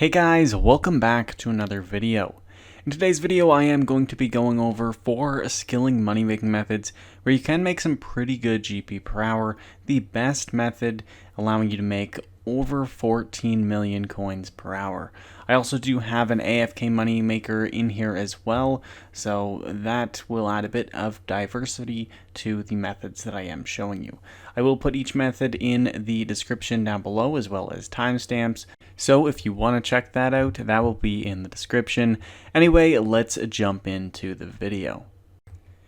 Hey guys, welcome back to another video. In today's video I am going to be going over 4 skilling money making methods where you can make some pretty good GP per hour, the best method allowing you to make over 14 million coins per hour. I also do have an AFK money maker in here as well, so that will add a bit of diversity to the methods that I am showing you. I will put each method in the description down below as well as timestamps, so if you want to check that out, that will be in the description. Anyway, let's jump into the video.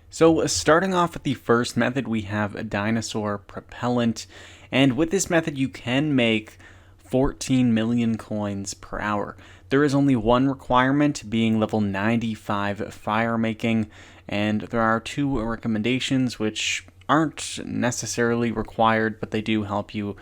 So starting off with the first method, we have a Dinosaur Propellant, and with this method you can make 14 million coins per hour. There is only one requirement, being level 95 fire making, and there are 2 recommendations which aren't necessarily required, but they do help you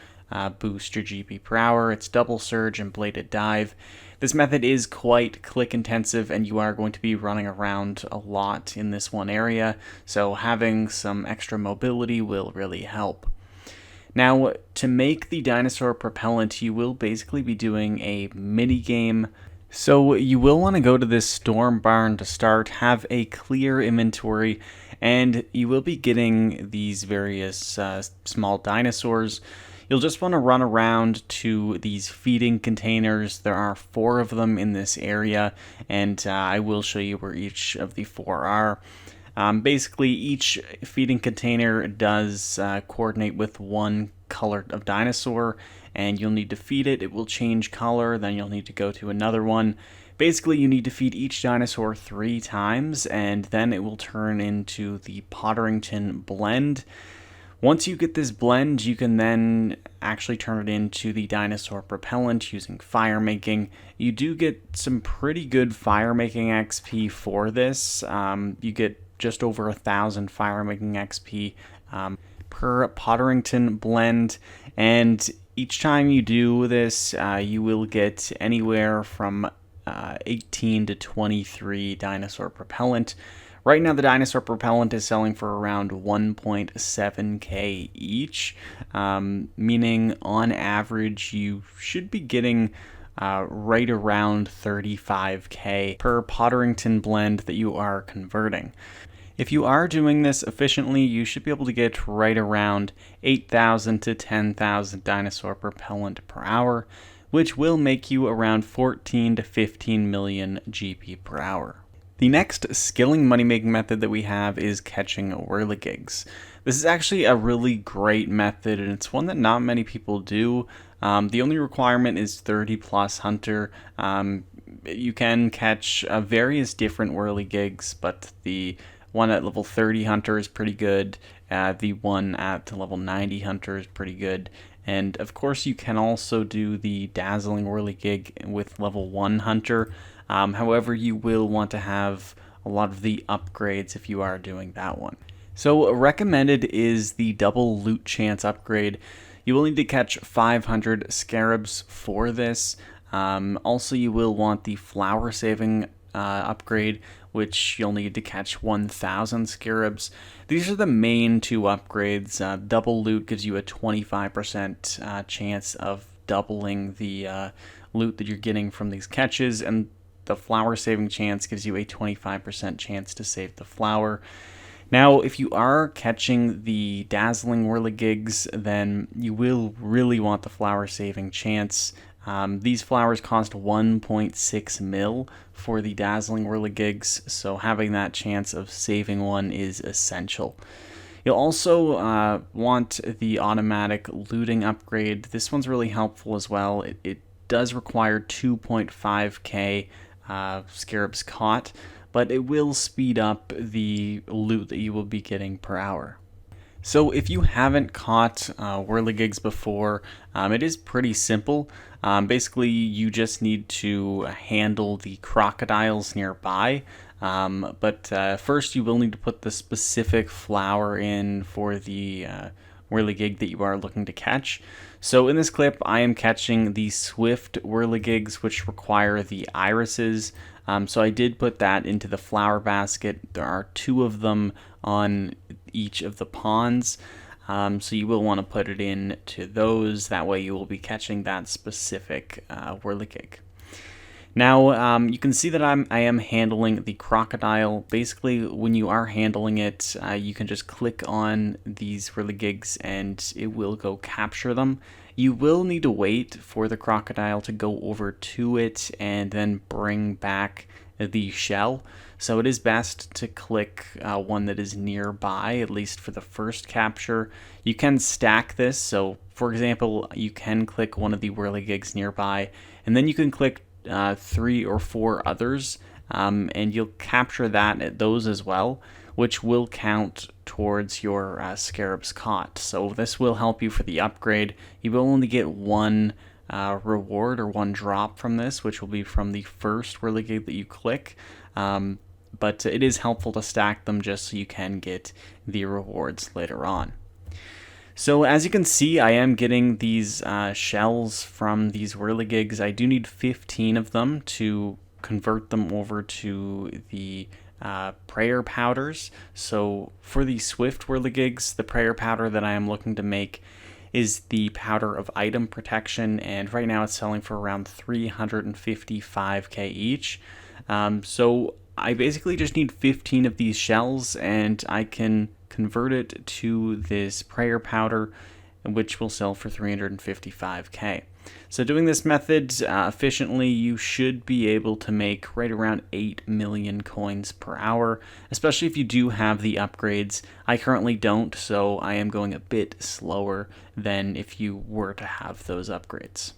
boost your GP per hour. It's Double Surge and Bladed Dive. This method is quite click intensive and you are going to be running around a lot in this one area, so having some extra mobility will really help. Now, to make the Dinosaur Propellant, you will basically be doing a mini game. So you will want to go to this storm barn to start, have a clear inventory, and you will be getting these various small dinosaurs. You'll just want to run around to these feeding containers. There are 4 of them in this area, and I will show you where each of the 4 are. Basically, each feeding container does coordinate with one color of dinosaur, and you'll need to feed it. It will change color, then you'll need to go to another one. Basically, you need to feed each dinosaur 3 times, and then it will turn into the Potterington blend. Once you get this blend, you can then actually turn it into the Dinosaur Propellant using fire making. You do get some pretty good fire making XP for this. You get just over 1,000 fire making XP per Potterington blend, and each time you do this, you will get anywhere from 18 to 23 Dinosaur Propellant. Right now, the Dinosaur Propellant is selling for around 1.7k each, meaning on average you should be getting right around 35k per Potterington blend that you are converting. If you are doing this efficiently, you should be able to get right around 8,000 to 10,000 Dinosaur Propellant per hour, which will make you around 14 to 15 million GP per hour. The next skilling money-making method that we have is catching Whirligigs. This is actually a really great method, and it's one that not many people do. The only requirement is 30 plus hunter. You can catch various different Whirligigs, but the one at level 30 hunter is pretty good. The one at level 90 hunter is pretty good. And of course you can also do the dazzling Whirligig with level 1 hunter. However, you will want to have a lot of the upgrades if you are doing that one. So recommended is the double loot chance upgrade. You will need to catch 500 scarabs for this. Also, you will want the flower saving upgrade, which you'll need to catch 1,000 scarabs. These are the main 2 upgrades. Double loot gives you a 25% chance of doubling the loot that you're getting from these catches, and the flower saving chance gives you a 25% chance to save the flower. Now, if you are catching the dazzling Whirligigs, then you will really want the flower saving chance. These flowers cost 1.6 mil for the dazzling Whirligigs, so having that chance of saving one is essential. You'll also want the automatic looting upgrade. This one's really helpful as well. It does require 2.5k scarabs caught, but it will speed up the loot that you will be getting per hour. So if you haven't caught Whirligigs before, it is pretty simple. Basically, you just need to handle the crocodiles nearby. But first you will need to put the specific flower in for the Whirligig that you are looking to catch. So in this clip, I am catching the Swift Whirligigs, which require the irises. So I did put that into the flower basket. There are 2 of them on each of the ponds. So you will want to put it in to those. That way you will be catching that specific Whirligig. Now, you can see that I am handling the crocodile. Basically, when you are handling it, you can just click on these Whirligigs and it will go capture them. You will need to wait for the crocodile to go over to it and then bring back the shell. So it is best to click one that is nearby, at least for the first capture. You can stack this, so for example, you can click one of the Whirligigs nearby, and then you can click 3 or 4 others, and you'll capture those as well, which will count towards your scarabs caught. So this will help you for the upgrade. You will only get one reward or one drop from this, which will be from the first Whirligig that you click. But it is helpful to stack them just so you can get the rewards later on. So as you can see, I am getting these shells from these Whirligigs. I do need 15 of them to convert them over to the prayer powders. So for the swift Whirligigs, the prayer powder that I am looking to make is the powder of item protection, and right now it's selling for around 355k each. So I basically just need 15 of these shells and I can convert it to this prayer powder, which will sell for 355k. So doing this method efficiently, you should be able to make right around 8 million coins per hour, especially if you do have the upgrades. I currently don't, so I am going a bit slower than if you were to have those upgrades.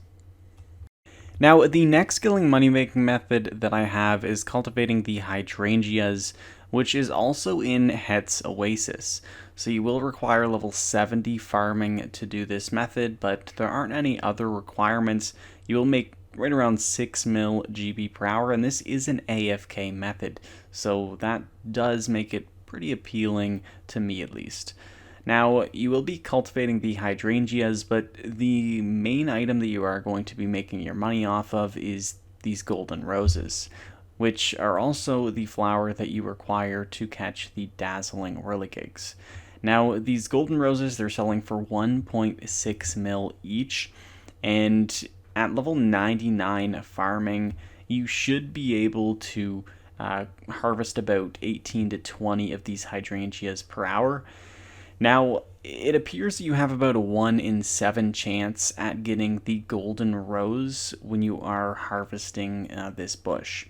Now, the next skilling money-making method that I have is cultivating the hydrangeas, which is also in Het's Oasis. So you will require level 70 farming to do this method, but there aren't any other requirements. You will make right around 6 mil GB per hour, and this is an AFK method, so that does make it pretty appealing to me at least. Now, you will be cultivating the hydrangeas, but the main item that you are going to be making your money off of is these golden roses, which are also the flower that you require to catch the dazzling Whirligigs. Now, these golden roses, they're selling for 1.6 mil each, and at level 99 farming, you should be able to harvest about 18 to 20 of these hydrangeas per hour. Now, it appears that you have about a 1 in 7 chance at getting the golden rose when you are harvesting this bush.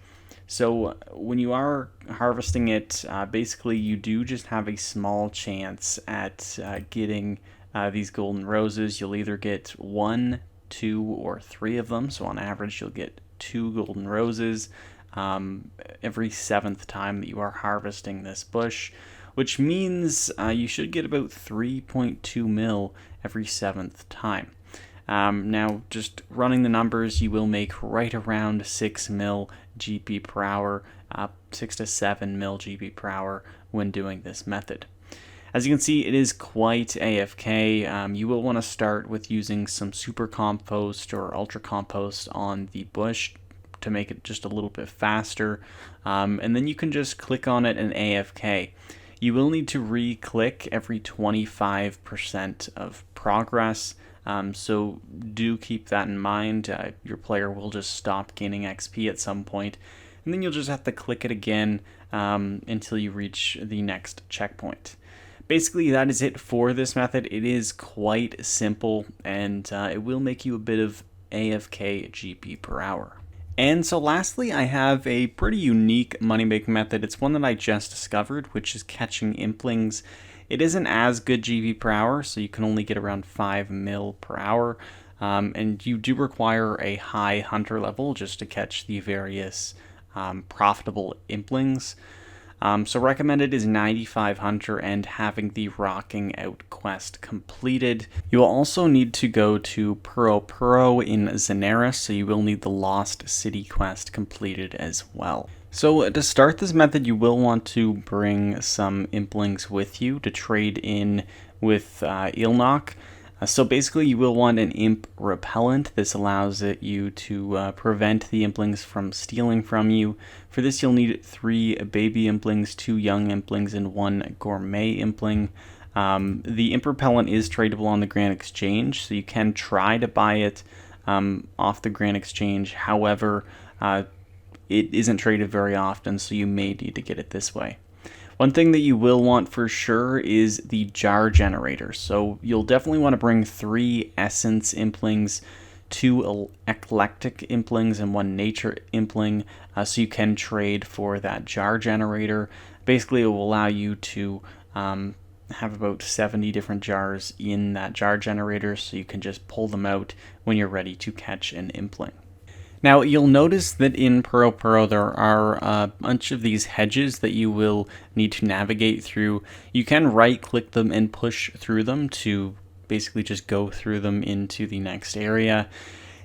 So when you are harvesting it, basically you do just have a small chance at getting these golden roses. You'll either get 1, 2, or 3 of them. So on average, you'll get 2 golden roses every 7th time that you are harvesting this bush, which means you should get about 3.2 mil every 7th time. Now, just running the numbers, you will make right around 6 mil GP per hour, 6 to 7 mil GP per hour when doing this method. As you can see, it is quite AFK. You will want to start with using some super compost or ultra compost on the bush to make it just a little bit faster, and then you can just click on it and AFK. You will need to re-click every 25% of progress, so do keep that in mind. Your player will just stop gaining XP at some point, and then you'll just have to click it again until you reach the next checkpoint. Basically, that is it for this method. It is quite simple, and it will make you a bit of AFK GP per hour. And so lastly, I have a pretty unique money-making method. It's one that I just discovered, which is catching Implings. It isn't as good GP per hour, so you can only get around 5 mil per hour. And you do require a high hunter level just to catch the various profitable Implings. So recommended is 95 hunter and having the rocking out quest completed. You will also need to go to Puro in Zenaris, so you will need the Lost City quest completed as well. So to start this method, you will want to bring some Implings with you to trade in with Ilnok. So basically you will want an imp repellent. This allows you to prevent the Implings from stealing from you. For this you'll need 3 baby Implings, 2 young Implings, and 1 gourmet Impling. The imp repellent is tradable on the Grand Exchange, so you can try to buy it off the Grand Exchange. However, it isn't traded very often, so you may need to get it this way. One thing that you will want for sure is the jar generator. So you'll definitely want to bring 3 essence implings, 2 eclectic implings, and 1 nature impling, so you can trade for that jar generator. Basically, it will allow you to have about 70 different jars in that jar generator, so you can just pull them out when you're ready to catch an impling. Now, you'll notice that in Puro there are a bunch of these hedges that you will need to navigate through. You can right-click them and push through them to basically just go through them into the next area.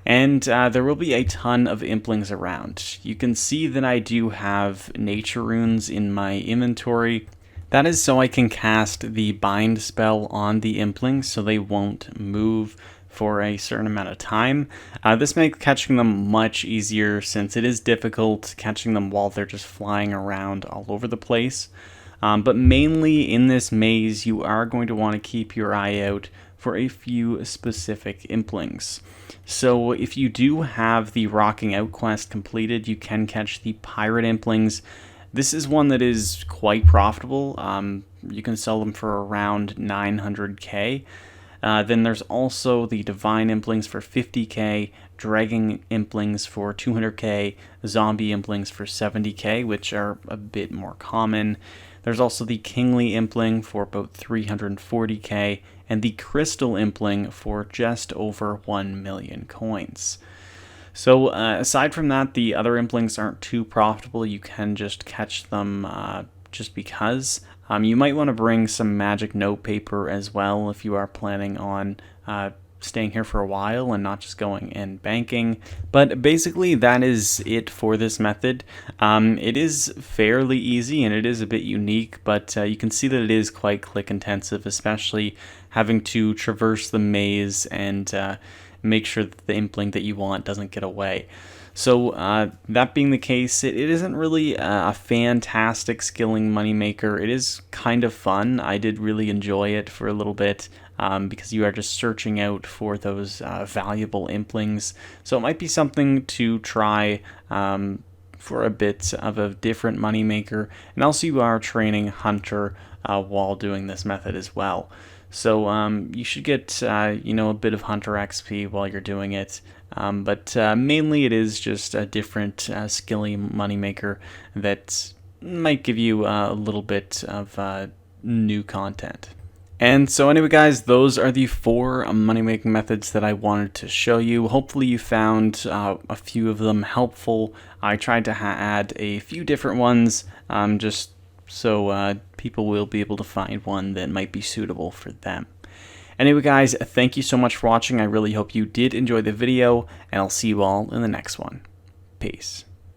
And there will be a ton of implings around. You can see that I do have nature runes in my inventory. That is so I can cast the bind spell on the implings so they won't move for a certain amount of time. This makes catching them much easier since it is difficult catching them while they're just flying around all over the place. But mainly in this maze, you are going to want to keep your eye out for a few specific implings. So if you do have the Rocking Out quest completed, you can catch the Pirate implings. This is one that is quite profitable. You can sell them for around 900k. Then there's also the Divine Implings for 50k, Dragon Implings for 200k, Zombie Implings for 70k, which are a bit more common. There's also the Kingly Impling for about 340k, and the Crystal Impling for just over 1 million coins. So aside from that, the other implings aren't too profitable. You can just catch them just because. You might want to bring some magic notepaper as well if you are planning on staying here for a while and not just going and banking. But basically that is it for this method. It is fairly easy and it is a bit unique, but you can see that it is quite click intensive, especially having to traverse the maze and make sure that the impling that you want doesn't get away. So that being the case, it isn't really a fantastic skilling moneymaker. It is kind of fun. I did really enjoy it for a little bit because you are just searching out for those valuable implings. So it might be something to try for a bit of a different moneymaker. And also you are training Hunter while doing this method as well. So you should get a bit of Hunter XP while you're doing it. But mainly it is just a different skilling moneymaker that might give you a little bit of new content. And so anyway guys, those are the 4 money-making methods that I wanted to show you. Hopefully you found a few of them helpful. I tried to add a few different ones just so people will be able to find one that might be suitable for them. Anyway guys, thank you so much for watching. I really hope you did enjoy the video, and I'll see you all in the next one. Peace.